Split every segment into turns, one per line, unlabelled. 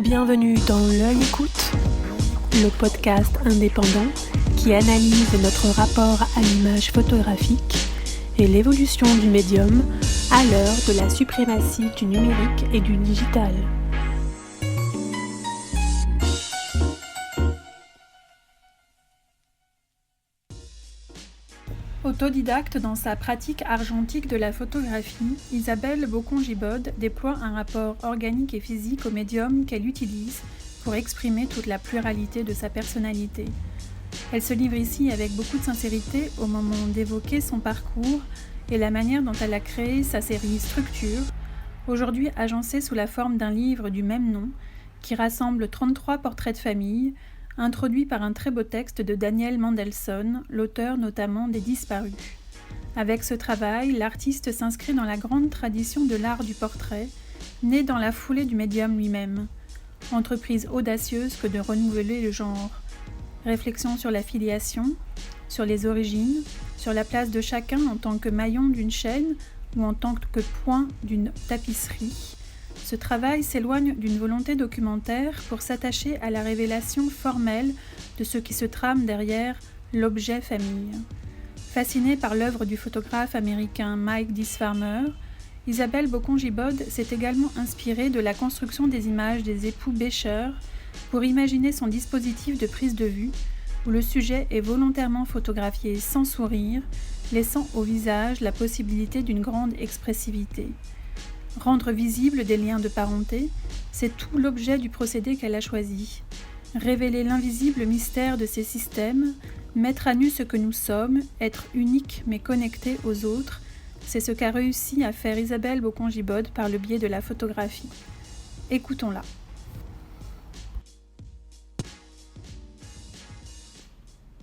Bienvenue dans L'Œil Écoute, le podcast indépendant qui analyse notre rapport à l'image photographique et l'évolution du médium à l'heure de la suprématie du numérique et du digital. Autodidacte dans sa pratique argentique de la photographie, Isabelle Bocon-Gibod déploie un rapport organique et physique au médium qu'elle utilise pour exprimer toute la pluralité de sa personnalité. Elle se livre ici avec beaucoup de sincérité au moment d'évoquer son parcours et la manière dont elle a créé sa série Structure, aujourd'hui agencée sous la forme d'un livre du même nom, qui rassemble 33 portraits de famille, introduit par un très beau texte de Daniel Mandelson, l'auteur notamment des Disparus. Avec ce travail, l'artiste s'inscrit dans la grande tradition de l'art du portrait, né dans la foulée du médium lui-même. Entreprise audacieuse que de renouveler le genre. Réflexion sur la filiation, sur les origines, sur la place de chacun en tant que maillon d'une chaîne ou en tant que point d'une tapisserie. Ce travail s'éloigne d'une volonté documentaire pour s'attacher à la révélation formelle de ce qui se trame derrière l'objet famille. Fascinée par l'œuvre du photographe américain Mike Disfarmer, Isabelle Bocon-Gibod s'est également inspirée de la construction des images des époux Becher pour imaginer son dispositif de prise de vue, où le sujet est volontairement photographié sans sourire, laissant au visage la possibilité d'une grande expressivité. Rendre visibles des liens de parenté, c'est tout l'objet du procédé qu'elle a choisi. Révéler l'invisible mystère de ces systèmes, mettre à nu ce que nous sommes, être unique mais connecté aux autres, c'est ce qu'a réussi à faire Isabelle Bocon-Gibod par le biais de la photographie. Écoutons-la.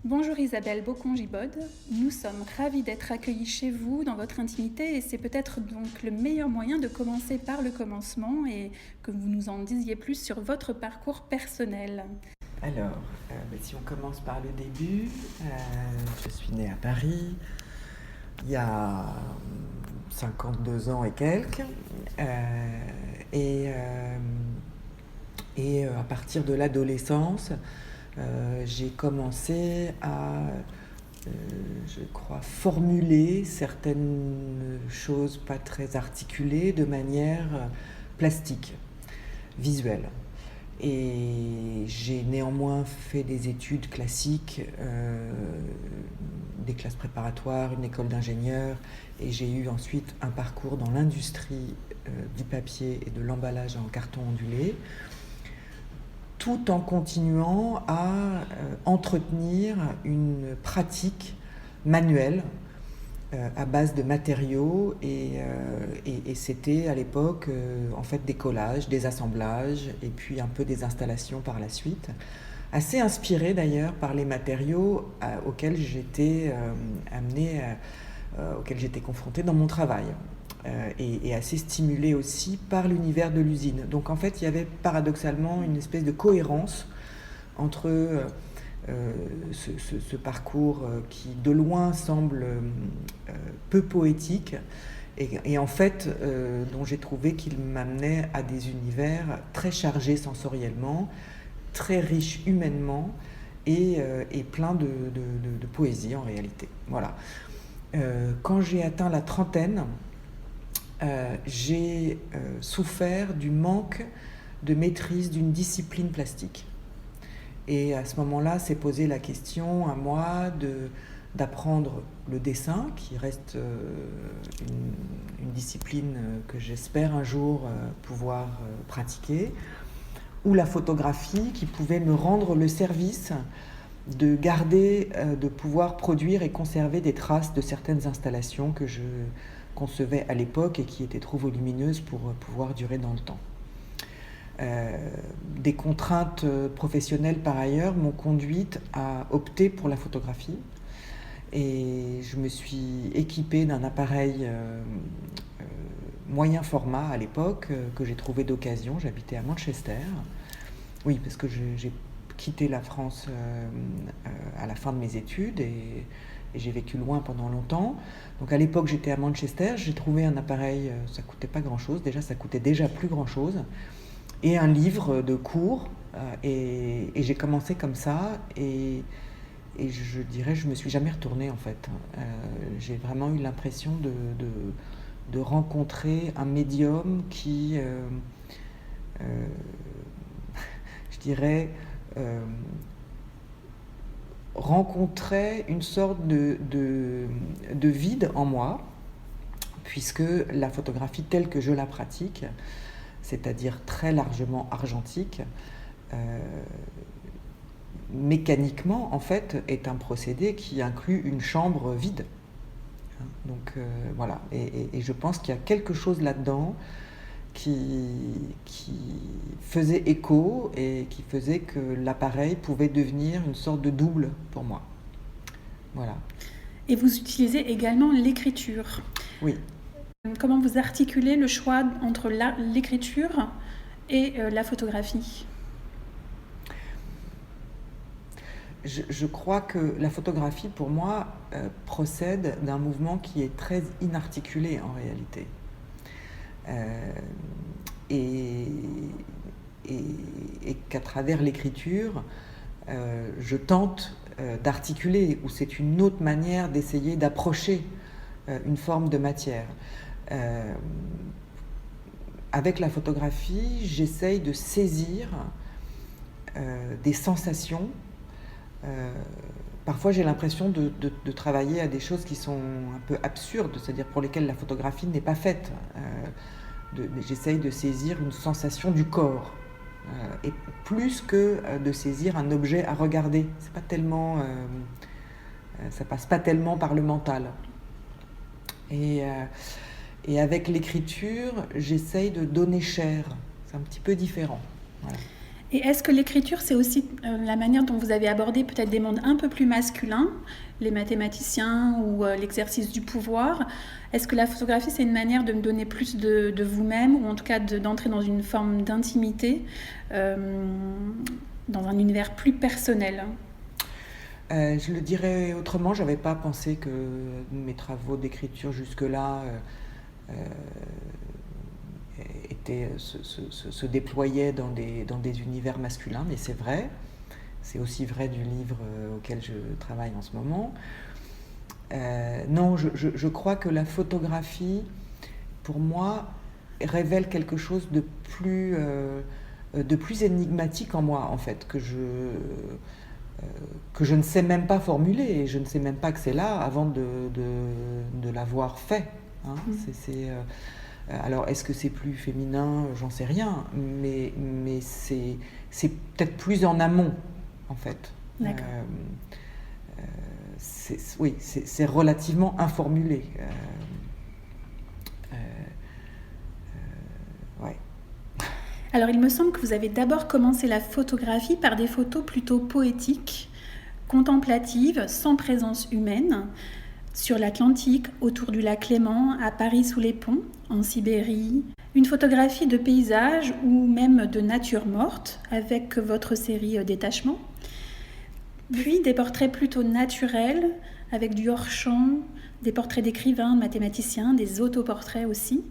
Bonjour Isabelle Bocon-Gibod, nous sommes ravis d'être accueillis chez vous dans votre intimité et c'est peut-être donc le meilleur moyen de commencer par le commencement et que vous nous en disiez plus sur votre parcours personnel.
Alors, si on commence par le début, je suis née à Paris il y a 52 ans et quelques et à partir de l'adolescence, j'ai commencé à, je crois, formuler certaines choses pas très articulées de manière plastique, visuelle. Et j'ai néanmoins fait des études classiques, des classes préparatoires, une école d'ingénieur, et j'ai eu ensuite un parcours dans l'industrie du papier et de l'emballage en carton ondulé, tout en continuant à entretenir une pratique manuelle à base de matériaux et c'était à l'époque en fait des collages, des assemblages et puis un peu des installations par la suite, assez inspiré d'ailleurs par les matériaux auxquels j'étais auxquels j'étais confrontée dans mon travail. Et assez stimulé aussi par l'univers de l'usine. Donc en fait, il y avait paradoxalement une espèce de cohérence entre ce parcours qui de loin semble peu poétique et en fait dont j'ai trouvé qu'il m'amenait à des univers très chargés sensoriellement, très riches humainement et plein de poésie en réalité. Voilà. Quand j'ai atteint la trentaine, j'ai souffert du manque de maîtrise d'une discipline plastique. Et à ce moment-là, s'est posé la question à moi d'apprendre le dessin, qui reste une discipline que j'espère un jour pouvoir pratiquer, ou la photographie, qui pouvait me rendre le service de garder, de pouvoir produire et conserver des traces de certaines installations que je concevais à l'époque et qui étaient trop volumineuses pour pouvoir durer dans le temps. Des contraintes professionnelles par ailleurs m'ont conduite à opter pour la photographie et je me suis équipée d'un appareil moyen format à l'époque que j'ai trouvé d'occasion. J'habitais à Manchester, oui, parce que j'ai quitté la France à la fin de mes études et j'ai vécu loin pendant longtemps. Donc à l'époque, j'étais à Manchester, j'ai trouvé un appareil, ça coûtait pas grand-chose, déjà ça coûtait déjà plus grand-chose. et un livre de cours. Et j'ai commencé comme ça, et je dirais, je me suis jamais retournée en fait. J'ai vraiment eu l'impression de rencontrer un médium qui, je dirais, rencontrait une sorte de vide en moi, puisque la photographie telle que je la pratique, c'est-à-dire très largement argentique, mécaniquement, en fait, est un procédé qui inclut une chambre vide. Donc voilà, et je pense qu'il y a quelque chose là-dedans qui faisait écho et qui faisait que l'appareil pouvait devenir une sorte de double pour moi. Voilà.
Et vous utilisez également l'écriture.
Oui.
Comment vous articulez le choix entre l'écriture et la photographie ?
Je crois que la photographie, pour moi, procède d'un mouvement qui est très inarticulé en réalité. Et qu'à travers l'écriture, je tente d'articuler, ou c'est une autre manière d'essayer d'approcher une forme de matière. Avec la photographie, j'essaye de saisir des sensations. Parfois j'ai l'impression de travailler à des choses qui sont un peu absurdes, c'est-à-dire pour lesquelles la photographie n'est pas faite. J'essaye de saisir une sensation du corps, et plus que de saisir un objet à regarder. C'est pas tellement, ça passe pas tellement par le mental. Et avec l'écriture, j'essaye de donner chair. C'est un petit peu différent. Voilà.
Et est-ce que l'écriture, c'est aussi la manière dont vous avez abordé peut-être des mondes un peu plus masculins, les mathématiciens ou l'exercice du pouvoir? Est-ce que la photographie, c'est une manière de me donner plus de vous-même, ou en tout cas d'entrer dans une forme d'intimité, dans un univers plus personnel?
Je le dirais autrement, je n'avais pas pensé que mes travaux d'écriture jusque-là se déployaient dans des univers masculins, mais c'est vrai. C'est aussi vrai du livre auquel je travaille en ce moment. Non, je crois que la photographie, pour moi, révèle quelque chose de plus énigmatique en moi, en fait, que je ne sais même pas formuler, et je ne sais même pas que c'est là avant de l'avoir fait. Hein. Alors, est-ce que c'est plus féminin? J'en sais rien, mais c'est peut-être plus en amont, en fait.
D'accord.
Oui, c'est relativement informulé. Ouais.
Alors, il me semble que vous avez d'abord commencé la photographie par des photos plutôt poétiques, contemplatives, sans présence humaine, sur l'Atlantique, autour du lac Léman, à Paris sous les ponts, en Sibérie. Une photographie de paysage ou même de nature morte, avec votre série Détachement. Puis des portraits plutôt naturels, avec du hors-champ, des portraits d'écrivains, de mathématiciens, des autoportraits aussi.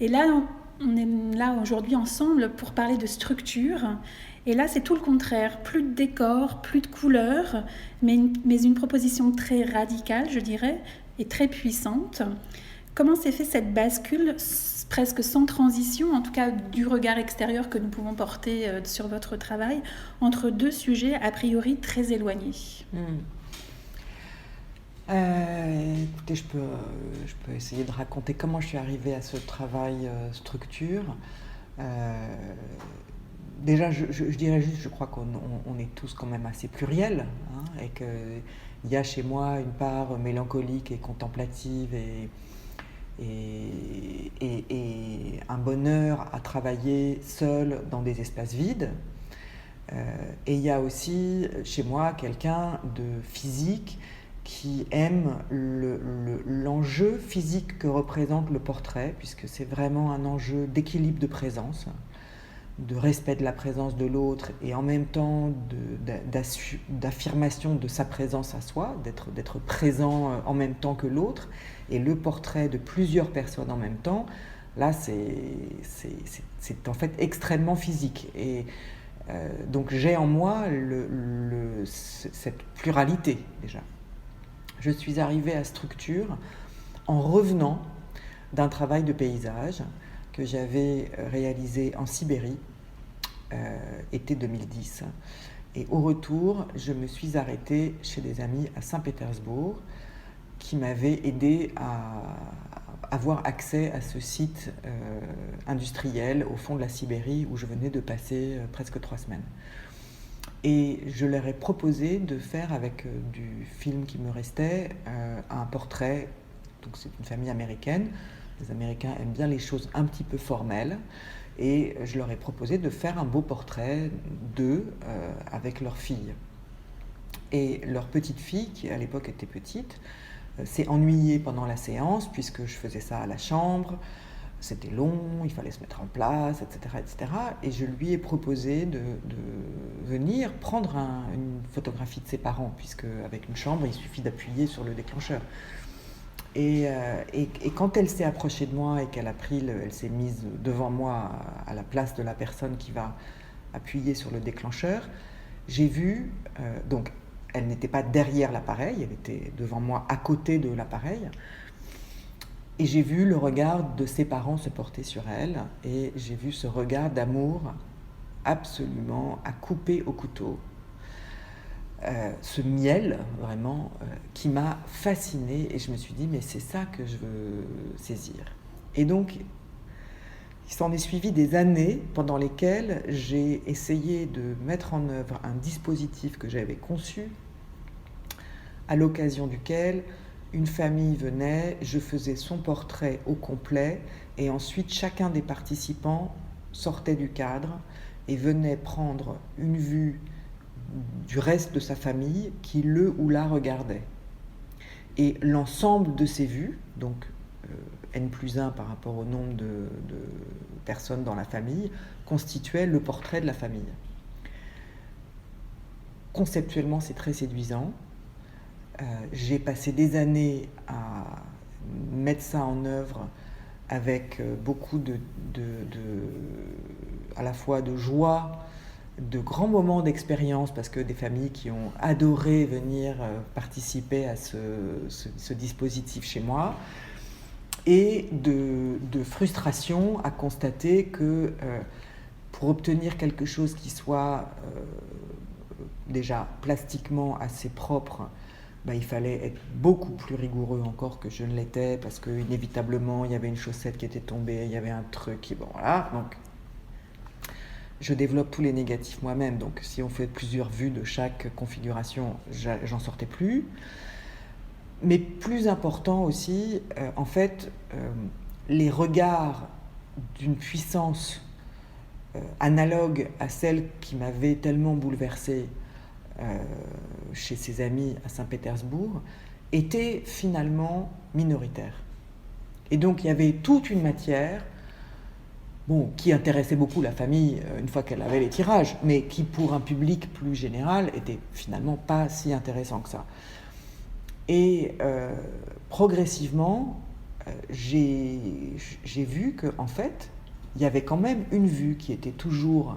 Et là, on est là aujourd'hui ensemble pour parler de structure. Et là, c'est tout le contraire. Plus de décors, plus de couleurs, mais une proposition très radicale, je dirais, et très puissante. Comment s'est fait cette bascule, presque sans transition, en tout cas du regard extérieur que nous pouvons porter sur votre travail, entre deux sujets a priori très éloignés?
Écoutez, je peux essayer de raconter comment je suis arrivée à ce travail structure. Déjà, je dirais juste, je crois qu'on est tous quand même assez pluriels, hein, et qu'il y a chez moi une part mélancolique et contemplative et un bonheur à travailler seul dans des espaces vides. Et il y a aussi chez moi quelqu'un de physique qui aime l'enjeu physique que représente le portrait, puisque c'est vraiment un enjeu d'équilibre de présence, de respect de la présence de l'autre, et en même temps d'affirmation de sa présence à soi, d'être présent en même temps que l'autre. Et le portrait de plusieurs personnes en même temps Là, c'est en fait extrêmement physique. Et donc j'ai en moi cette pluralité déjà. Je suis arrivée à Structure en revenant d'un travail de paysage que j'avais réalisé en Sibérie, été 2010. Et au retour, je me suis arrêtée chez des amis à Saint-Pétersbourg qui m'avaient aidé à avoir accès à ce site industriel au fond de la Sibérie où je venais de passer presque 3 semaines. Et je leur ai proposé de faire avec du film qui me restait un portrait. Donc c'est une famille américaine. Les Américains aiment bien les choses un petit peu formelles. Et je leur ai proposé de faire un beau portrait d'eux avec leur fille. Et leur petite fille, qui à l'époque était petite, s'est ennuyée pendant la séance, puisque je faisais ça à la chambre. C'était long, il fallait se mettre en place, etc. etc. Et je lui ai proposé de venir prendre une photographie de ses parents, puisque avec une chambre, il suffit d'appuyer sur le déclencheur. Et quand elle s'est approchée de moi et qu'elle elle s'est mise devant moi à la place de la personne qui va appuyer sur le déclencheur, j'ai vu, donc elle n'était pas derrière l'appareil, elle était devant moi à côté de l'appareil, et j'ai vu le regard de ses parents se porter sur elle, et j'ai vu ce regard d'amour absolument à couper au couteau. Ce miel, vraiment, qui m'a fascinée, et je me suis dit, mais c'est ça que je veux saisir. Et donc, il s'en est suivi des années pendant lesquelles j'ai essayé de mettre en œuvre un dispositif que j'avais conçu, à l'occasion duquel une famille venait, je faisais son portrait au complet, et ensuite chacun des participants sortait du cadre et venait prendre une vue du reste de sa famille qui le ou la regardait. Et l'ensemble de ces vues, donc N+1 par rapport au nombre de personnes dans la famille, constituait le portrait de la famille. Conceptuellement, c'est très séduisant. J'ai passé des années à mettre ça en œuvre avec beaucoup à la fois de joie, de grands moments d'expérience, parce que des familles qui ont adoré venir participer à ce dispositif chez moi, et de frustration à constater que pour obtenir quelque chose qui soit déjà plastiquement assez propre, il fallait être beaucoup plus rigoureux encore que je ne l'étais, parce que inévitablement il y avait une chaussette qui était tombée, il y avait un truc, bon voilà, donc je développe tous les négatifs moi-même, donc si on fait plusieurs vues de chaque configuration, j'en sortais plus. Mais plus important aussi, en fait, les regards d'une puissance analogue à celle qui m'avait tellement bouleversée chez ses amis à Saint-Pétersbourg étaient finalement minoritaires. Et donc il y avait toute une matière qui intéressait beaucoup la famille une fois qu'elle avait les tirages, mais qui pour un public plus général était finalement pas si intéressant que ça. Et progressivement, j'ai vu qu'en fait, il y avait quand même une vue qui était toujours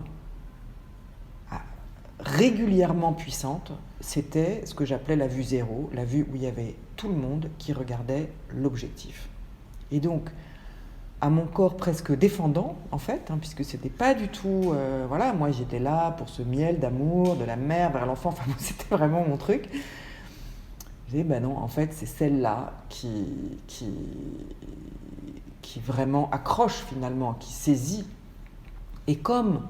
régulièrement puissante, c'était ce que j'appelais la vue zéro, la vue où il y avait tout le monde qui regardait l'objectif. Et donc, à mon corps presque défendant, en fait, puisque c'était pas du tout... voilà, moi j'étais là pour ce miel d'amour, de la mère vers l'enfant, enfin c'était vraiment mon truc. Je disais, non, en fait, c'est celle-là qui vraiment accroche finalement, qui saisit. Et comme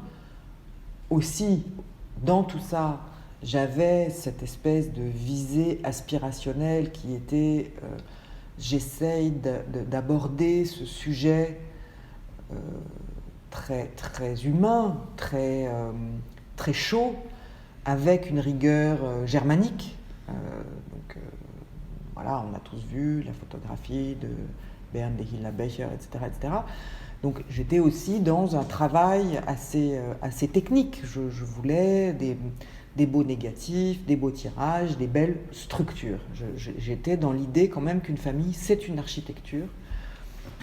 aussi, dans tout ça, j'avais cette espèce de visée aspirationnelle qui était... j'essaye d'aborder ce sujet très, très humain, très, très chaud, avec une rigueur germanique. Voilà, on a tous vu la photographie de Bernd Lechina-Becher, etc., etc. Donc j'étais aussi dans un travail assez technique. Je voulais des beaux négatifs, des beaux tirages, des belles structures. J'étais dans l'idée quand même qu'une famille, c'est une architecture.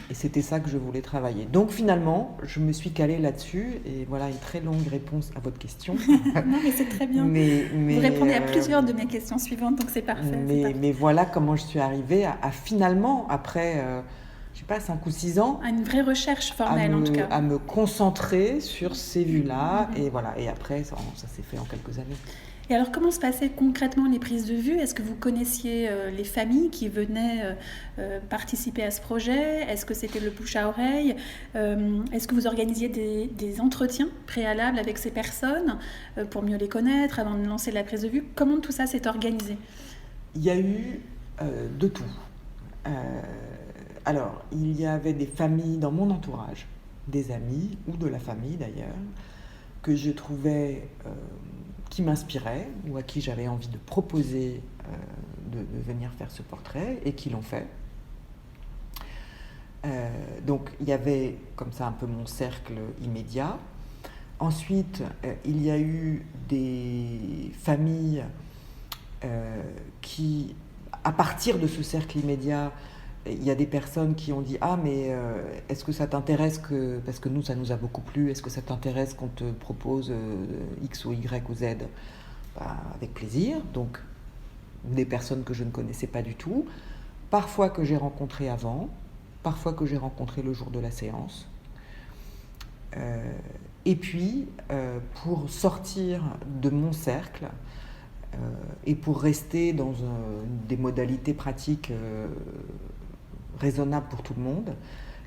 Et c'était ça que je voulais travailler. Donc finalement, je me suis calée là-dessus. Et voilà une très longue réponse à votre question.
Non, mais c'est très bien. Vous répondez à plusieurs de mes questions suivantes, donc c'est parfait.
Mais voilà comment je suis arrivée à finalement, après, je sais pas, 5 ou 6 ans...
À une vraie recherche formelle, en tout cas.
À me concentrer sur ces vues-là. Et voilà. Et après, ça s'est fait en quelques années.
Et alors, comment se passaient concrètement les prises de vue ? Est-ce que vous connaissiez les familles qui venaient participer à ce projet ? Est-ce que c'était le bouche à oreille ? Est-ce que vous organisiez des entretiens préalables avec ces personnes pour mieux les connaître avant de lancer la prise de vue ? Comment tout ça s'est organisé ?
Il y a eu de tout. Alors, il y avait des familles dans mon entourage, des amis ou de la famille d'ailleurs, que je trouvais... qui m'inspiraient ou à qui j'avais envie de proposer de venir faire ce portrait et qui l'ont fait. Donc il y avait comme ça un peu mon cercle immédiat. Ensuite, il y a eu des familles qui, à partir de ce cercle immédiat, il y a des personnes qui ont dit « Ah, mais est-ce que ça t'intéresse que... » Parce que nous, ça nous a beaucoup plu. « Est-ce que ça t'intéresse qu'on te propose X ou Y ou Z ?» Avec plaisir. Donc, des personnes que je ne connaissais pas du tout. Parfois que j'ai rencontrées avant. Parfois que j'ai rencontrées le jour de la séance. Et puis, pour sortir de mon cercle et pour rester dans des modalités pratiques raisonnable pour tout le monde,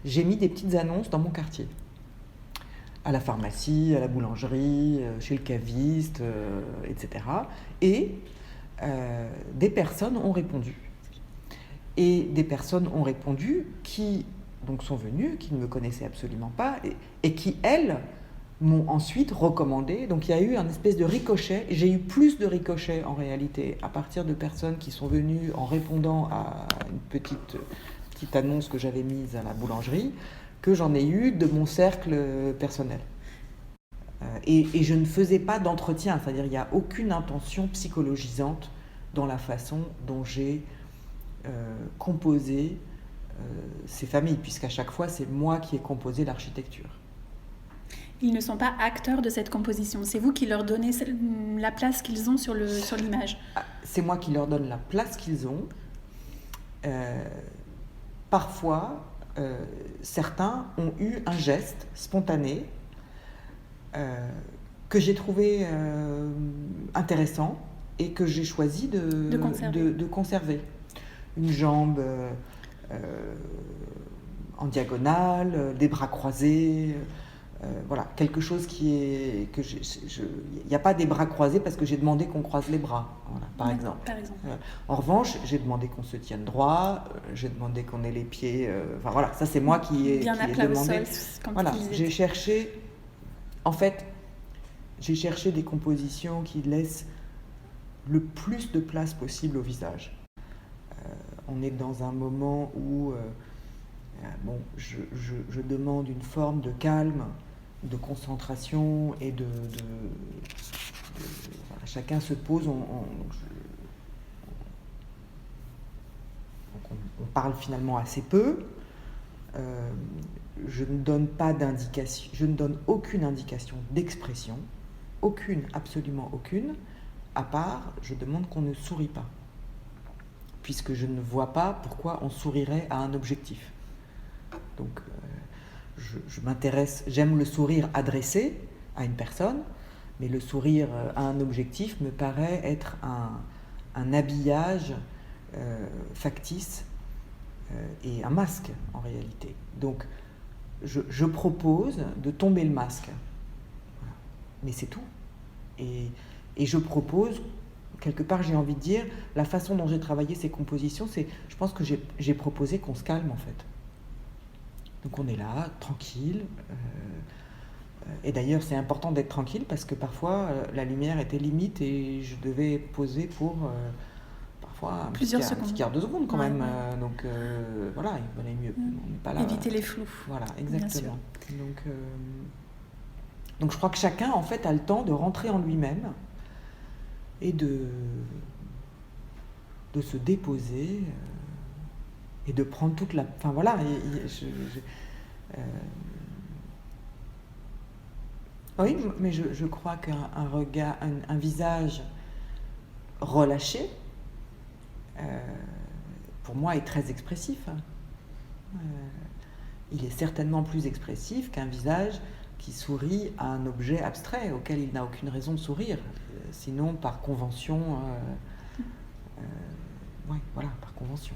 j'ai mis des petites annonces dans mon quartier. À la pharmacie, à la boulangerie, chez le caviste, etc. Et des personnes ont répondu. Et des personnes ont répondu qui donc sont venues, qui ne me connaissaient absolument pas, et qui, elles, m'ont ensuite recommandé. Donc il y a eu un espèce de ricochet. J'ai eu plus de ricochets en réalité à partir de personnes qui sont venues en répondant à une petite annonce que j'avais mise à la boulangerie, que j'en ai eu de mon cercle personnel. Et je ne faisais pas d'entretien, c'est-à-dire il n'y a aucune intention psychologisante dans la façon dont j'ai composé ces familles, puisqu'à chaque fois, c'est moi qui ai composé l'architecture.
Ils ne sont pas acteurs de cette composition, c'est vous qui leur donnez la place qu'ils ont sur l'image.
C'est moi qui leur donne la place qu'ils ont. Parfois, certains ont eu un geste spontané que j'ai trouvé intéressant et que j'ai choisi de conserver. Une jambe en diagonale, des bras croisés, voilà, quelque chose qui est... Il n'y a pas des bras croisés parce que j'ai demandé qu'on croise les bras, voilà, par exemple. En revanche, j'ai demandé qu'on se tienne droit, j'ai demandé qu'on ait les pieds... enfin voilà, ça c'est moi qui ai demandé. Voilà, j'ai cherché... En fait, j'ai cherché des compositions qui laissent le plus de place possible au visage. On est dans un moment où je demande une forme de calme, de concentration et voilà, chacun se pose, on parle finalement assez peu. Je ne donne pas d'indication, je ne donne aucune indication d'expression, aucune, absolument aucune, à part je demande qu'on ne sourit pas, puisque je ne vois pas pourquoi on sourirait à un objectif. Donc je m'intéresse, j'aime le sourire adressé à une personne, mais le sourire à un objectif me paraît être un habillage factice et un masque en réalité. Donc je propose de tomber le masque, voilà. Mais c'est tout. Et je propose, quelque part j'ai envie de dire, la façon dont j'ai travaillé ces compositions, je pense que j'ai proposé qu'on se calme en fait. Donc on est là, tranquille. Et d'ailleurs, c'est important d'être tranquille parce que parfois, la lumière était limite et je devais poser pour parfois un petit quart de seconde quand même. Donc voilà, il valait mieux. On n'est pas là,
éviter les flous.
Voilà, exactement. Donc je crois que chacun, en fait, a le temps de rentrer en lui-même et de se déposer et de prendre toute la... Enfin voilà, oui, mais je crois qu'un regard, un visage relâché, pour moi, est très expressif. Il est certainement plus expressif qu'un visage qui sourit à un objet abstrait auquel il n'a aucune raison de sourire, sinon par convention. Oui, voilà, par convention.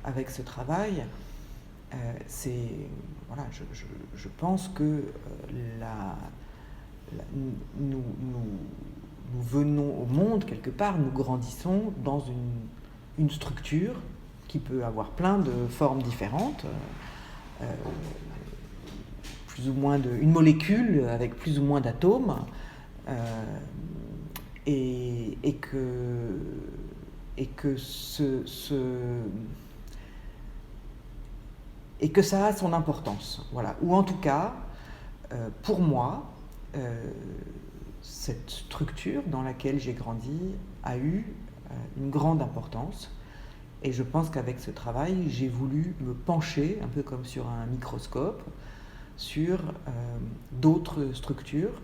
Avec ce travail, je pense que nous venons au monde quelque part, nous grandissons dans une structure qui peut avoir plein de formes différentes, plus ou moins une molécule avec plus ou moins d'atomes, et que ça a son importance, voilà. Ou en tout cas, pour moi, cette structure dans laquelle j'ai grandi a eu une grande importance. Et je pense qu'avec ce travail, j'ai voulu me pencher, un peu comme sur un microscope, sur d'autres structures,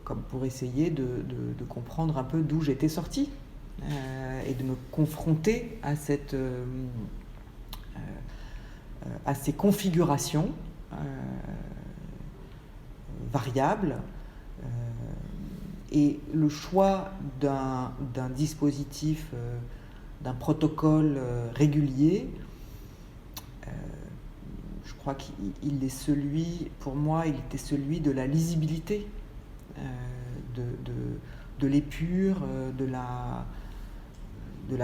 comme pour essayer de comprendre un peu d'où j'étais sortie, et de me confronter à ces configurations variables, et le choix d'un dispositif, d'un protocole régulier, je crois qu'il est celui, pour moi, il était celui de la lisibilité, de l'épure, de la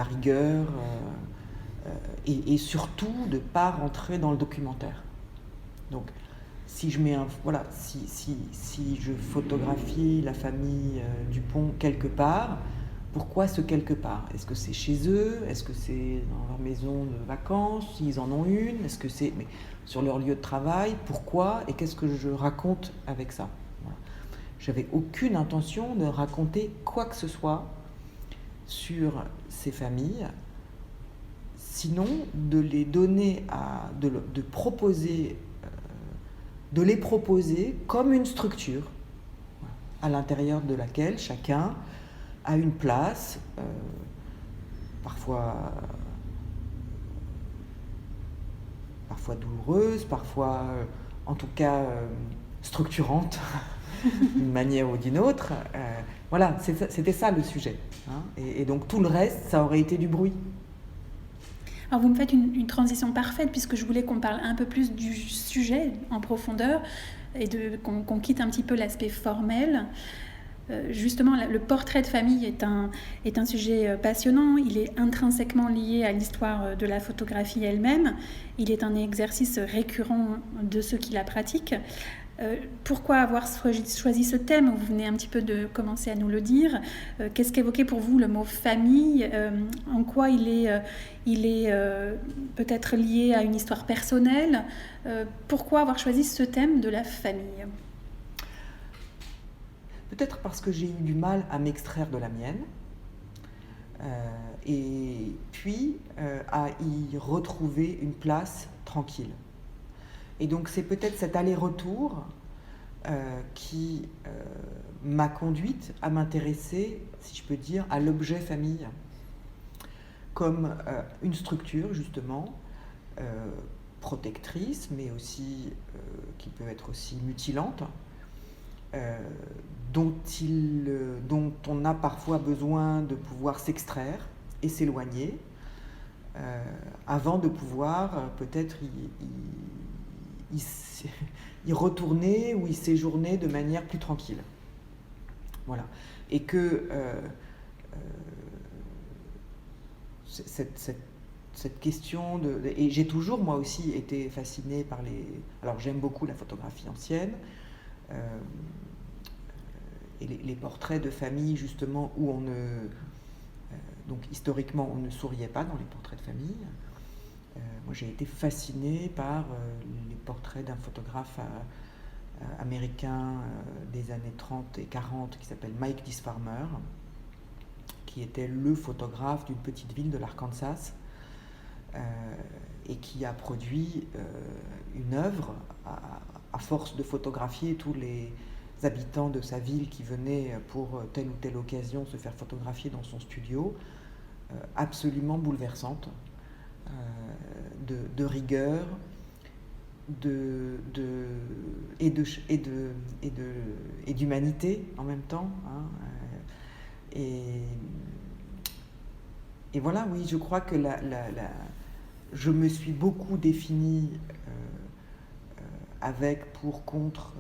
rigueur, et surtout de ne pas rentrer dans le documentaire. Donc, si je photographie la famille Dupont quelque part, pourquoi ce quelque part? Est-ce que c'est chez eux? Est-ce que c'est dans leur maison de vacances, s'ils en ont une? Est-ce que c'est sur leur lieu de travail? Pourquoi? Et qu'est-ce que je raconte avec ça? Voilà. J'avais aucune intention de raconter quoi que ce soit sur ces familles, sinon de les donner de les proposer comme une structure à l'intérieur de laquelle chacun a une place, parfois douloureuse, parfois en tout cas structurante d'une manière ou d'une autre. Voilà, c'était ça le sujet, hein. Et donc tout le reste, ça aurait été du bruit.
Alors vous me faites une transition parfaite, puisque je voulais qu'on parle un peu plus du sujet en profondeur et qu'on quitte un petit peu l'aspect formel. Justement, le portrait de famille est un sujet passionnant. Il est intrinsèquement lié à l'histoire de la photographie elle-même. Il est un exercice récurrent de ceux qui la pratiquent. Pourquoi avoir choisi ce thème? Vous venez un petit peu de commencer à nous le dire. Qu'est-ce qu'évoquait pour vous le mot famille? En quoi il est peut-être lié à une histoire personnelle? Pourquoi avoir choisi ce thème de la famille?
Peut-être parce que j'ai eu du mal à m'extraire de la mienne, et puis à y retrouver une place tranquille. Et donc c'est peut-être cet aller-retour qui m'a conduite à m'intéresser, si je peux dire, à l'objet famille, comme une structure justement protectrice, mais aussi qui peut être aussi mutilante, dont on a parfois besoin de pouvoir s'extraire et s'éloigner avant de pouvoir peut-être y retourner ou y séjourner de manière plus tranquille. Voilà. Et que cette question et j'ai toujours moi aussi été fascinée par alors j'aime beaucoup la photographie ancienne, et les portraits de famille justement où donc historiquement on ne souriait pas dans les portraits de famille. Moi j'ai été fascinée par les portraits d'un photographe américain des années 30 et 40 qui s'appelle Mike Disfarmer, qui était le photographe d'une petite ville de l'Arkansas, et qui a produit une œuvre à force de photographier tous les habitants de sa ville qui venaient pour telle ou telle occasion se faire photographier dans son studio, absolument bouleversante, de rigueur, et d'humanité en même temps, hein, et voilà, oui, je crois que je me suis beaucoup définie avec, pour, contre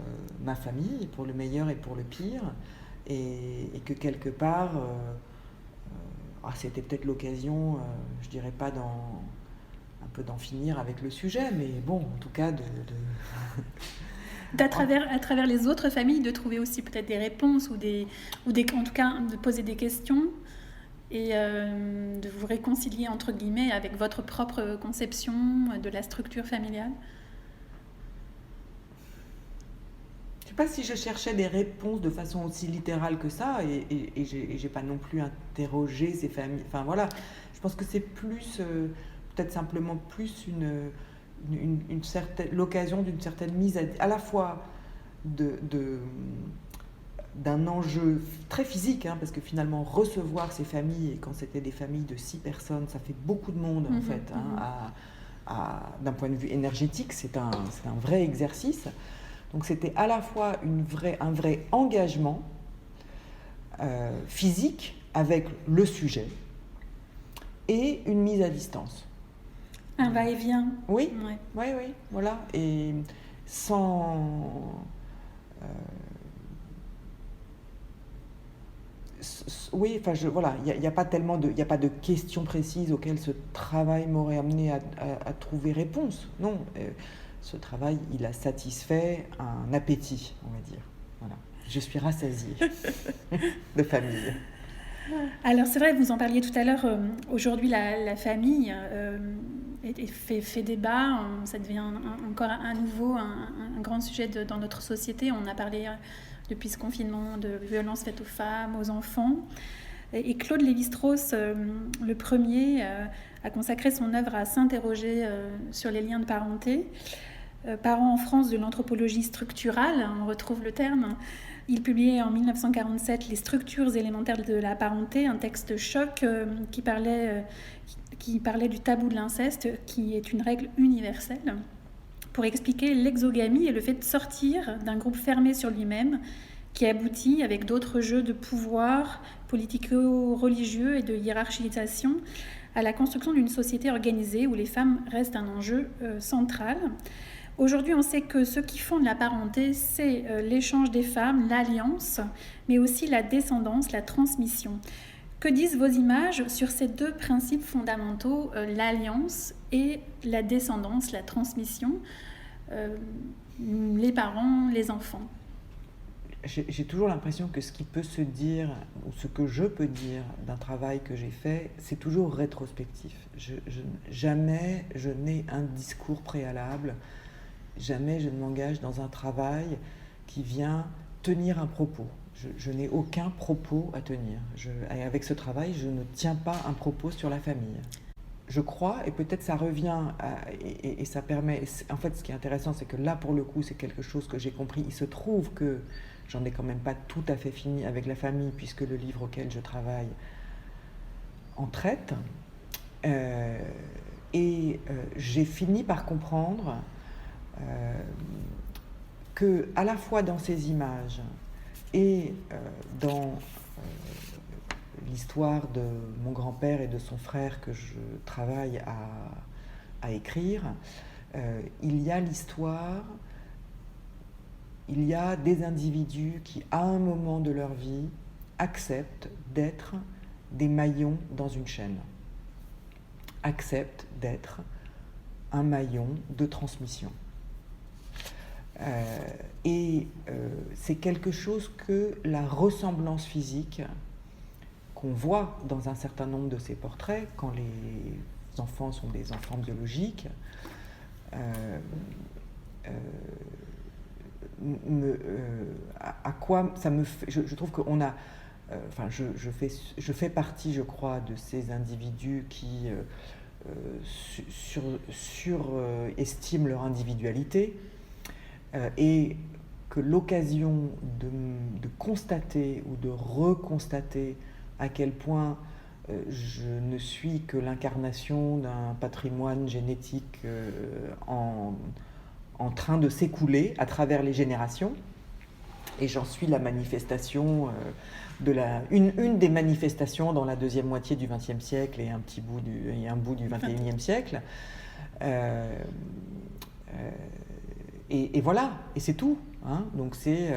ma famille, pour le meilleur et pour le pire, et que quelque part, c'était peut-être l'occasion, je dirais pas un peu d'en finir avec le sujet, mais bon, en tout cas
à travers les autres familles, de trouver aussi peut-être des réponses ou en tout cas de poser des questions et de vous réconcilier entre guillemets avec votre propre conception de la structure familiale.
Je sais pas si je cherchais des réponses de façon aussi littérale que ça, et j'ai pas non plus interrogé ces familles. Enfin voilà, je pense que c'est plus peut-être simplement plus l'occasion d'une certaine mise à la fois d'un enjeu très physique, hein, parce que finalement recevoir ces familles, et quand c'était des familles de 6 personnes, ça fait beaucoup de monde en fait, hein, d'un point de vue énergétique, c'est un vrai exercice. Donc c'était à la fois un vrai engagement physique avec le sujet et une mise à distance.
Un va-et-vient.
Oui, oui, voilà. Et sans... oui, enfin, voilà, il n'y a pas tellement il n'y a pas de questions précises auxquelles ce travail m'aurait amené à trouver réponse. Non, ce travail, il a satisfait un appétit, on va dire. Voilà. Je suis rassasiée de famille.
Alors c'est vrai, vous en parliez tout à l'heure, aujourd'hui la famille fait débat, ça devient encore à nouveau un grand sujet dans notre société. On a parlé depuis ce confinement de violences faites aux femmes, aux enfants. Et Claude Lévi-Strauss, le premier, a consacré son œuvre à s'interroger sur les liens de parenté. Parents en France de l'anthropologie structurale, on retrouve le terme. Il publiait en 1947 Les structures élémentaires de la parenté, un texte choc qui parlait du tabou de l'inceste, qui est une règle universelle, pour expliquer l'exogamie et le fait de sortir d'un groupe fermé sur lui-même, qui aboutit, avec d'autres jeux de pouvoir politico-religieux et de hiérarchisation, à la construction d'une société organisée où les femmes restent un enjeu central. Aujourd'hui, on sait que ce qui fonde la parenté, c'est l'échange des femmes, l'alliance, mais aussi la descendance, la transmission. Que disent vos images sur ces deux principes fondamentaux, l'alliance et la descendance, la transmission, les parents, les enfants?
J'ai toujours l'impression que ce qui peut se dire, ou ce que je peux dire d'un travail que j'ai fait, c'est toujours rétrospectif. Jamais je n'ai un discours préalable. Jamais je ne m'engage dans un travail qui vient tenir un propos. Je n'ai aucun propos à tenir. Avec ce travail, je ne tiens pas un propos sur la famille. Je crois, et peut-être ça revient, et ça permet... En fait, ce qui est intéressant, c'est que là, pour le coup, c'est quelque chose que j'ai compris. Il se trouve que j'en ai quand même pas tout à fait fini avec la famille, puisque le livre auquel je travaille en traite. J'ai fini par comprendre que, à la fois dans ces images et dans l'histoire de mon grand-père et de son frère que je travaille à écrire, il y a l'histoire, il y a des individus qui, à un moment de leur vie, acceptent d'être des maillons dans une chaîne, acceptent d'être un maillon de transmission. C'est quelque chose que la ressemblance physique qu'on voit dans un certain nombre de ces portraits, quand les enfants sont des enfants biologiques, à quoi ça me fait, je trouve qu'on a, je fais partie, je crois, de ces individus qui surestiment leur individualité, et que l'occasion de constater ou de reconstater à quel point je ne suis que l'incarnation d'un patrimoine génétique en train de s'écouler à travers les générations, et j'en suis la manifestation, une des manifestations dans la deuxième moitié du XXe siècle et un bout du XXIe siècle. Et voilà, et c'est tout. Hein. Donc c'est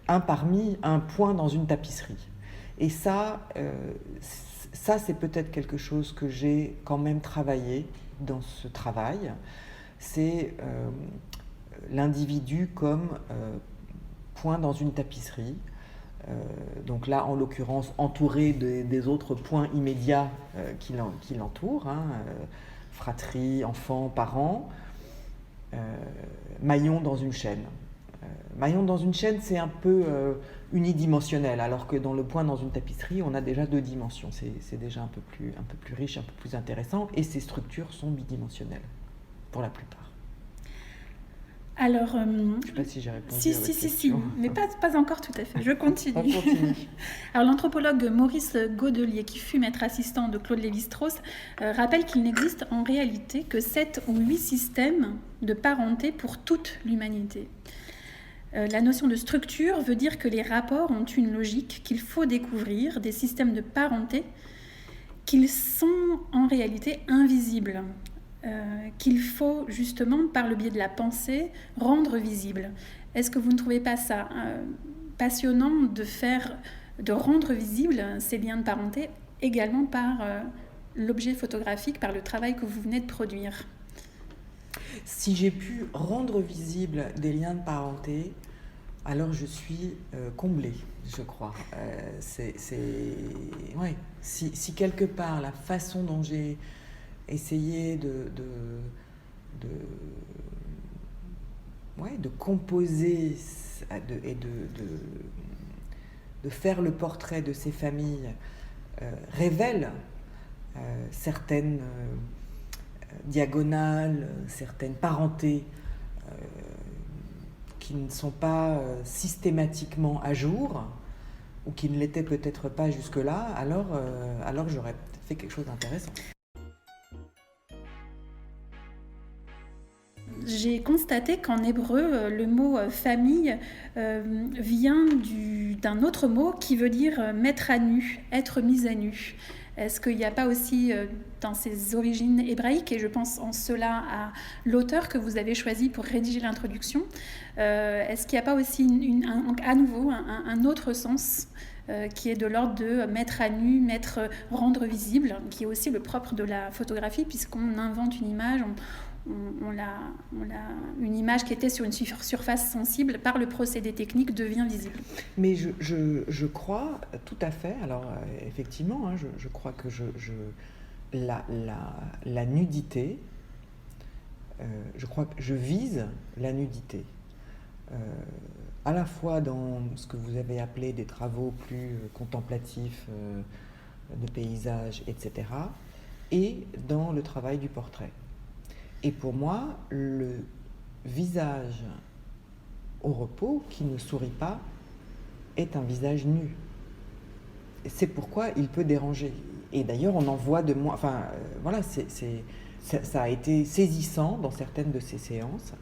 un point dans une tapisserie. Et ça c'est peut-être quelque chose que j'ai quand même travaillé dans ce travail. C'est l'individu comme point dans une tapisserie. Donc là, en l'occurrence, entouré des autres points immédiats qui l'entourent, hein, fratrie, enfants, parents, maillon dans une chaîne. Maillon dans une chaîne, c'est un peu unidimensionnel, alors que dans le point dans une tapisserie, on a déjà 2 dimensions. C'est déjà un peu plus riche, un peu plus intéressant, et ces structures sont bidimensionnelles, pour la plupart.
Alors,
je ne sais pas si j'ai répondu à votre question.
Si, mais pas encore tout à fait. Je continue.
On continue.
Alors, l'anthropologue Maurice Godelier, qui fut maître assistant de Claude Lévi-Strauss, rappelle qu'il n'existe en réalité que 7 ou 8 systèmes de parenté pour toute l'humanité. La notion de structure veut dire que les rapports ont une logique qu'il faut découvrir, des systèmes de parenté qu'ils sont en réalité invisibles. Qu'il faut justement, par le biais de la pensée, rendre visible. Est-ce que vous ne trouvez pas ça passionnant de rendre visible ces liens de parenté également par l'objet photographique, par le travail que vous venez de produire?
Si j'ai pu rendre visible des liens de parenté, alors je suis comblée, je crois. Ouais. Si quelque part la façon dont j'ai essayé de composer et de faire le portrait de ces familles révèle certaines diagonales, certaines parentés qui ne sont pas systématiquement à jour, ou qui ne l'étaient peut-être pas jusque-là, alors j'aurais fait quelque chose d'intéressant.
J'ai constaté qu'en hébreu, le mot famille vient d'un autre mot qui veut dire mettre à nu, être mis à nu. Est-ce qu'il n'y a pas aussi dans ses origines hébraïques, et je pense en cela à l'auteur que vous avez choisi pour rédiger l'introduction, est-ce qu'il n'y a pas aussi à nouveau un autre sens qui est de l'ordre de mettre à nu, rendre visible, qui est aussi le propre de la photographie, puisqu'on invente une image, une image qui était sur une surface sensible, par le procédé technique, devient visible.
Mais je crois tout à fait, alors effectivement, hein, je crois que la nudité, je crois que je vise la nudité, à la fois dans ce que vous avez appelé des travaux plus contemplatifs, de paysage, etc., et dans le travail du portrait. Et pour moi, le visage au repos, qui ne sourit pas, est un visage nu. C'est pourquoi il peut déranger. Et d'ailleurs, on en voit de moins... Enfin, voilà, ça a été saisissant dans certaines de ces séances,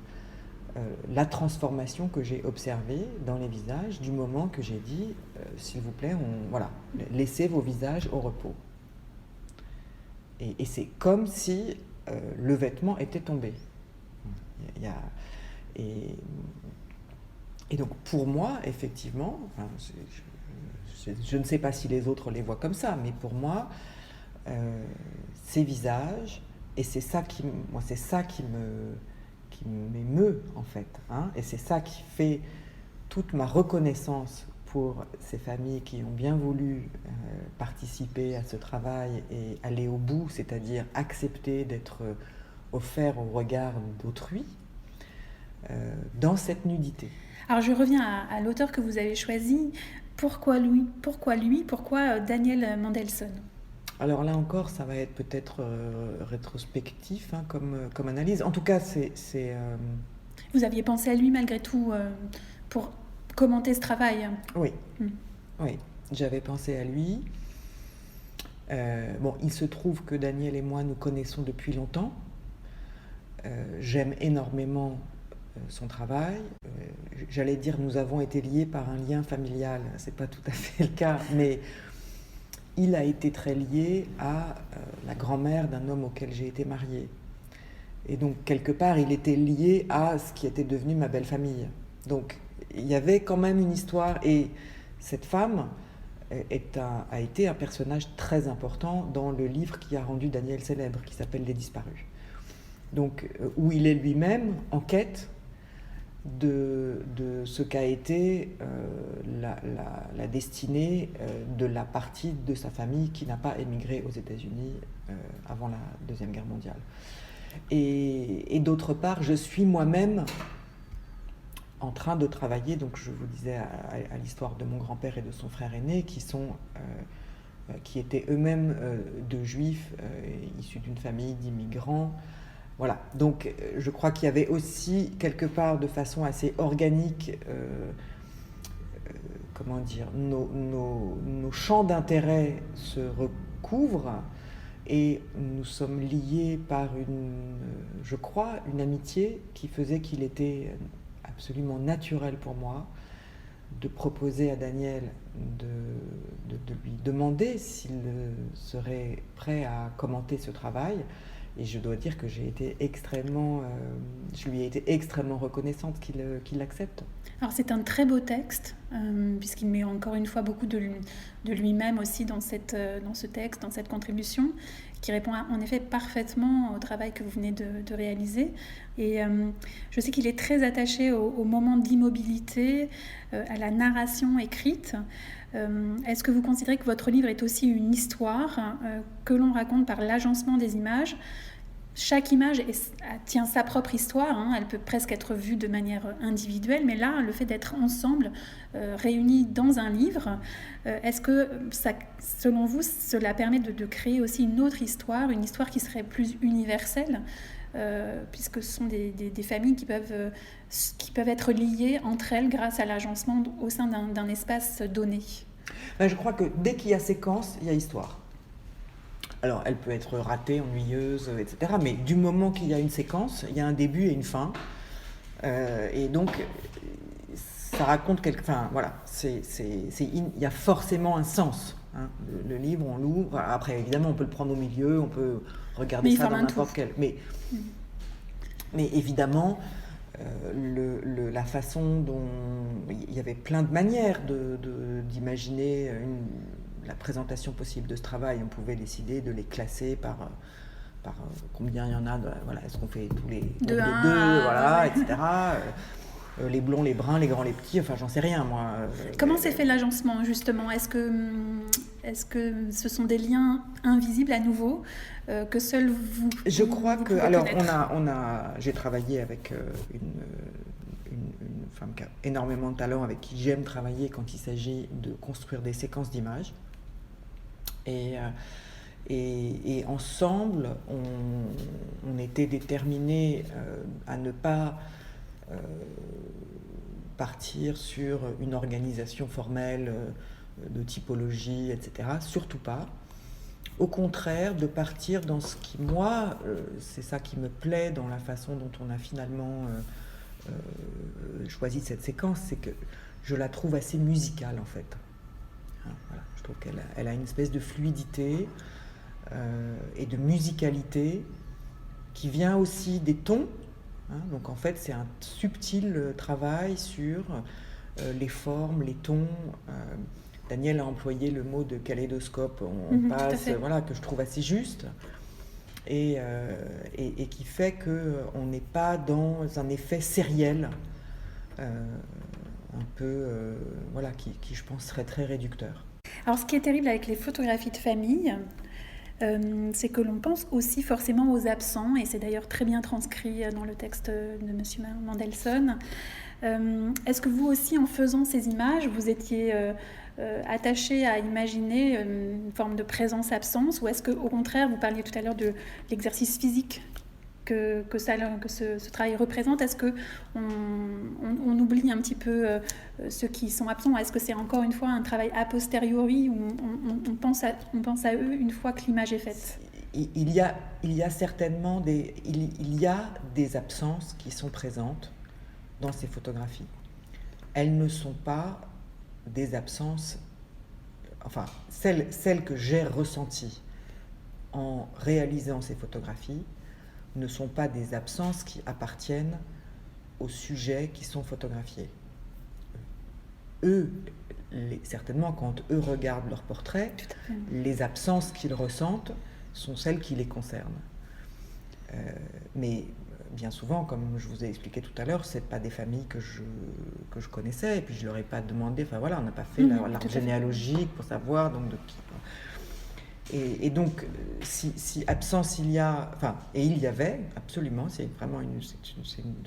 la transformation que j'ai observée dans les visages du moment que j'ai dit, s'il vous plaît, laissez vos visages au repos. Et c'est comme si le vêtement était tombé. Et donc pour moi, effectivement, je ne sais pas si les autres les voient comme ça, mais pour moi, ces visages, et c'est ça qui m'émeut en fait, hein, et c'est ça qui fait toute ma reconnaissance pour ces familles qui ont bien voulu participer à ce travail et aller au bout, c'est-à-dire accepter d'être offert au regard d'autrui, dans cette nudité.
Alors je reviens à l'auteur que vous avez choisi. Pourquoi Daniel Mendelsohn?
Alors là encore, ça va être peut-être rétrospectif, hein, comme analyse. En tout cas,
Vous aviez pensé à lui malgré tout pour commenter ce travail.
Oui, oui, j'avais pensé à lui. Bon, il se trouve que Daniel et moi nous connaissons depuis longtemps. J'aime énormément son travail. J'allais dire nous avons été liés par un lien familial. C'est pas tout à fait le cas, mais il a été très lié à la grand-mère d'un homme auquel j'ai été mariée. Et donc, quelque part, il était lié à ce qui était devenu ma belle famille. Donc, il y avait quand même une histoire. Et cette femme a été un personnage très important dans le livre qui a rendu Daniel célèbre, qui s'appelle Les Disparus. Donc, où il est lui-même en quête de ce qu'a été la destinée de la partie de sa famille qui n'a pas émigré aux États-Unis avant la Deuxième Guerre mondiale. Et d'autre part, je suis moi-même en train de travailler, donc je vous disais, à l'histoire de mon grand-père et de son frère aîné, qui étaient eux-mêmes de juifs issus d'une famille d'immigrants. Voilà, donc je crois qu'il y avait aussi quelque part de façon assez organique, comment dire, nos champs d'intérêt se recouvrent et nous sommes liés par je crois, une amitié qui faisait qu'il était absolument naturel pour moi de proposer à Daniel de lui demander s'il serait prêt à commenter ce travail. Et je dois dire que je lui ai été extrêmement reconnaissante qu'il l'accepte.
Alors c'est un très beau texte, puisqu'il met encore une fois beaucoup de lui-même aussi dans ce texte, dans cette contribution, qui répond en effet parfaitement au travail que vous venez de réaliser. Et je sais qu'il est très attaché au moment d'immobilité, à la narration écrite. Est-ce que vous considérez que votre livre est aussi une histoire que l'on raconte par l'agencement des images ? Chaque image tient sa propre histoire, hein, elle peut presque être vue de manière individuelle, mais là, le fait d'être ensemble, réunis dans un livre, est-ce que, selon vous, cela permet de créer aussi une autre histoire, une histoire qui serait plus universelle, puisque ce sont des familles qui peuvent être liées entre elles grâce à l'agencement au sein d'un espace donné ?
Je crois que dès qu'il y a séquence, il y a histoire. Alors, elle peut être ratée, ennuyeuse, etc. Mais du moment qu'il y a une séquence, il y a un début et une fin. Et donc, ça raconte Enfin, voilà, il y a forcément un sens. Hein. Le livre, on l'ouvre. Après, évidemment, on peut le prendre au milieu, on peut regarder ça dans n'importe quel... Mais évidemment, la façon dont... Il y avait plein de manières d'imaginer la présentation possible de ce travail. On pouvait décider de les classer par combien il y en a. Voilà, est-ce qu'on fait tous les deux, voilà, etc. Les blonds, les bruns, les grands, les petits. Enfin, j'en sais rien, moi.
Comment s'est fait l'agencement, justement ? Est-ce que ce sont des liens invisibles à nouveau que seuls vous...
Je crois que... Alors, j'ai travaillé avec une femme qui a énormément de talent, avec qui j'aime travailler quand il s'agit de construire des séquences d'images. Et ensemble, on était déterminés à ne pas partir sur une organisation formelle de typologie, etc. Surtout pas. Au contraire, de partir dans ce qui, moi, c'est ça qui me plaît dans la façon dont on a finalement choisi cette séquence, c'est que je la trouve assez musicale, en fait. Voilà. Je trouve qu'elle a une espèce de fluidité et de musicalité qui vient aussi des tons. Hein. Donc en fait, c'est un subtil travail sur les formes, les tons. Daniel a employé le mot de kaléidoscope, on passe, voilà, que je trouve assez juste. Et qui fait qu'on n'est pas dans un effet sériel, un peu, voilà, qui je pense serait très réducteur.
Alors ce qui est terrible avec les photographies de famille, c'est que l'on pense aussi forcément aux absents, et c'est d'ailleurs très bien transcrit dans le texte de M. Mandelson. Est-ce que vous aussi, en faisant ces images, vous étiez attaché à imaginer une forme de présence-absence, ou est-ce qu'au contraire, vous parliez tout à l'heure de l'exercice physique que ce travail représente? Est-ce qu'on oublie un petit peu ceux qui sont absents? Est-ce que c'est encore une fois un travail a posteriori où on pense à eux une fois que l'image est faite?
Il y a certainement des absences qui sont présentes dans ces photographies. Elles ne sont pas des absences, enfin celles que j'ai ressenties en réalisant ces photographies ne sont pas des absences qui appartiennent aux sujets qui sont photographiés. Eux, certainement, quand eux regardent leurs portraits, les absences qu'ils ressentent sont celles qui les concernent. Mais bien souvent, comme je vous ai expliqué tout à l'heure, c'est pas des familles que je connaissais, et puis je leur ai pas demandé, enfin voilà, on n'a pas fait l'arbre généalogique pour savoir donc de qui. Et donc, si absence il y a, enfin, et il y avait, absolument, c'est une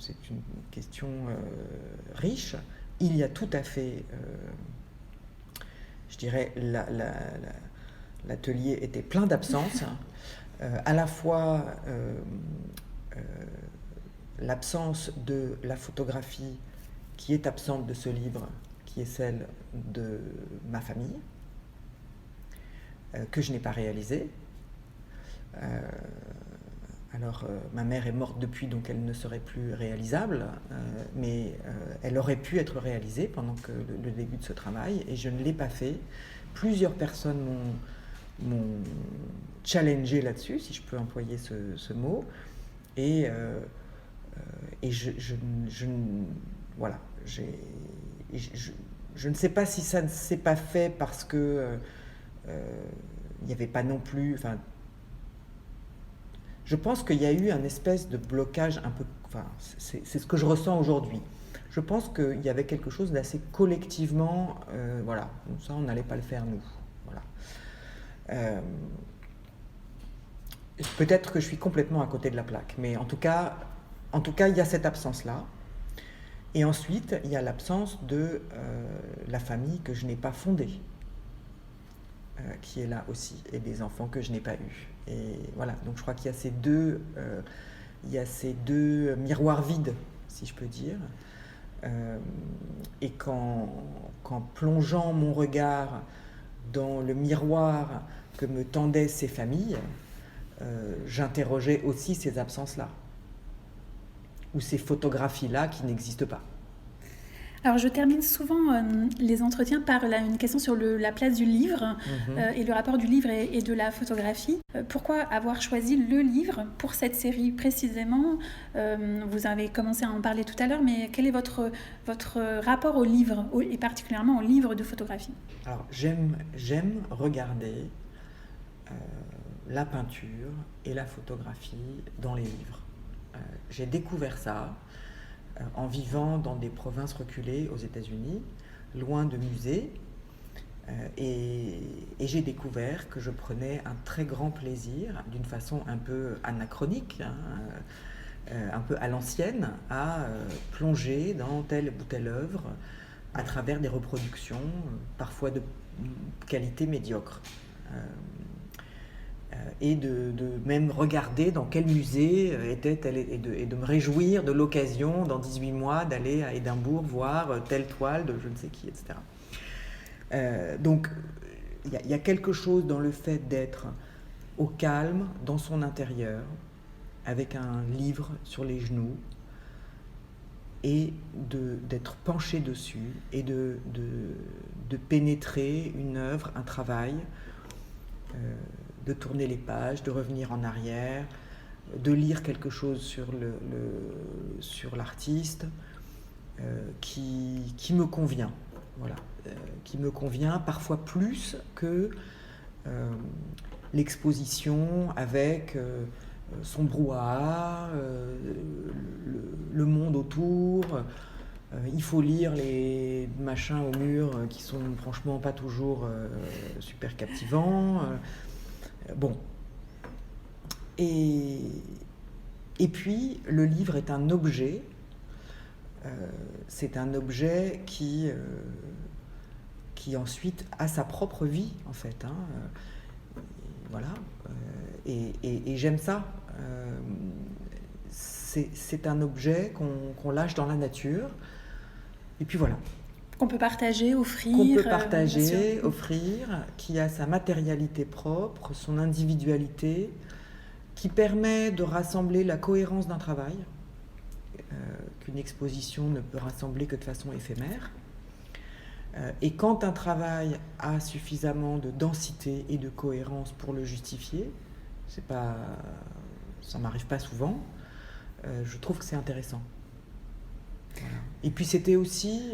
question riche. Il y a tout à fait, je dirais, l'atelier était plein d'absences, à la fois l'absence de la photographie qui est absente de ce livre, qui est celle de ma famille, que je n'ai pas réalisé. Ma mère est morte depuis, donc elle ne serait plus réalisable, mais elle aurait pu être réalisée pendant que le début de ce travail, et je ne l'ai pas fait. Plusieurs personnes m'ont challengé là-dessus, si je peux employer ce mot, et voilà, je ne sais pas si ça ne s'est pas fait parce que il n'y avait pas non plus, enfin, je pense qu'il y a eu un espèce de blocage un peu, enfin, c'est ce que je ressens aujourd'hui. Je pense qu'il y avait quelque chose d'assez collectivement, voilà, ça on n'allait pas le faire nous, voilà. Peut-être que je suis complètement à côté de la plaque, mais en tout cas il y a cette absence-là. Et ensuite, il y a l'absence de la famille que je n'ai pas fondée, qui est là aussi, et des enfants que je n'ai pas eus. Et voilà, donc je crois qu'il y a ces deux miroirs vides, si je peux dire. Et qu'en plongeant mon regard dans le miroir que me tendaient ces familles, j'interrogeais aussi ces absences-là, ou ces photographies-là qui n'existent pas.
Alors, je termine souvent les entretiens par une question sur la place du livre et le rapport du livre et de la photographie. Pourquoi avoir choisi le livre pour cette série précisément? Vous avez commencé à en parler tout à l'heure, mais quel est votre rapport au livre, et particulièrement au livre de photographie?
Alors, j'aime regarder la peinture et la photographie dans les livres. J'ai découvert ça en vivant dans des provinces reculées aux États-Unis, loin de musées, et j'ai découvert que je prenais un très grand plaisir, d'une façon un peu anachronique, un peu à l'ancienne, à plonger dans telle ou telle œuvre à travers des reproductions, parfois de qualité médiocre. Et de même regarder dans quel musée était-elle, et de me réjouir de l'occasion, dans 18 mois, d'aller à Édimbourg voir telle toile de je ne sais qui, etc. Donc, il y a quelque chose dans le fait d'être au calme, dans son intérieur, avec un livre sur les genoux, et d'être penché dessus, et de pénétrer une œuvre, un travail, de tourner les pages, de revenir en arrière, de lire quelque chose sur l'artiste qui me convient, voilà, qui me convient parfois plus que l'exposition avec son brouhaha, le monde autour. Il faut lire les machins au mur qui sont franchement pas toujours super captivants. Bon. Et puis, le livre est un objet. C'est un objet qui qui ensuite a sa propre vie, en fait. Voilà. Et j'aime ça. C'est un objet qu'on lâche dans la nature. Et puis voilà.
Qu'on peut partager, offrir.
Qu'on peut partager, offrir, qui a sa matérialité propre, son individualité, qui permet de rassembler la cohérence d'un travail, qu'une exposition ne peut rassembler que de façon éphémère. Et quand un travail a suffisamment de densité et de cohérence pour le justifier, ça m'arrive pas souvent, je trouve que c'est intéressant. Voilà. Et puis c'était aussi,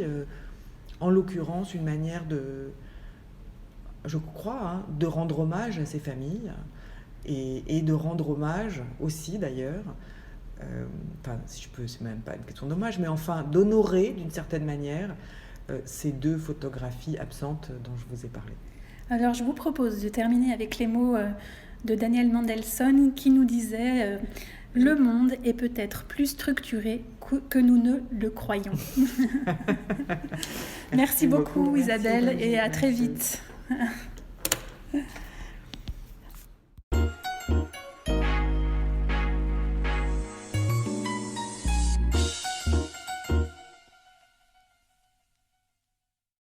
en l'occurrence, une manière je crois, de rendre hommage à ces familles et de rendre hommage aussi d'ailleurs, si je peux, c'est même pas une question d'hommage, mais enfin d'honorer d'une certaine manière ces 2 photographies absentes dont je vous ai parlé.
Alors je vous propose de terminer avec les mots de Daniel Mendelssohn qui nous disait le monde est peut-être plus structuré que nous ne le croyons. Merci beaucoup Isabelle et à très vite.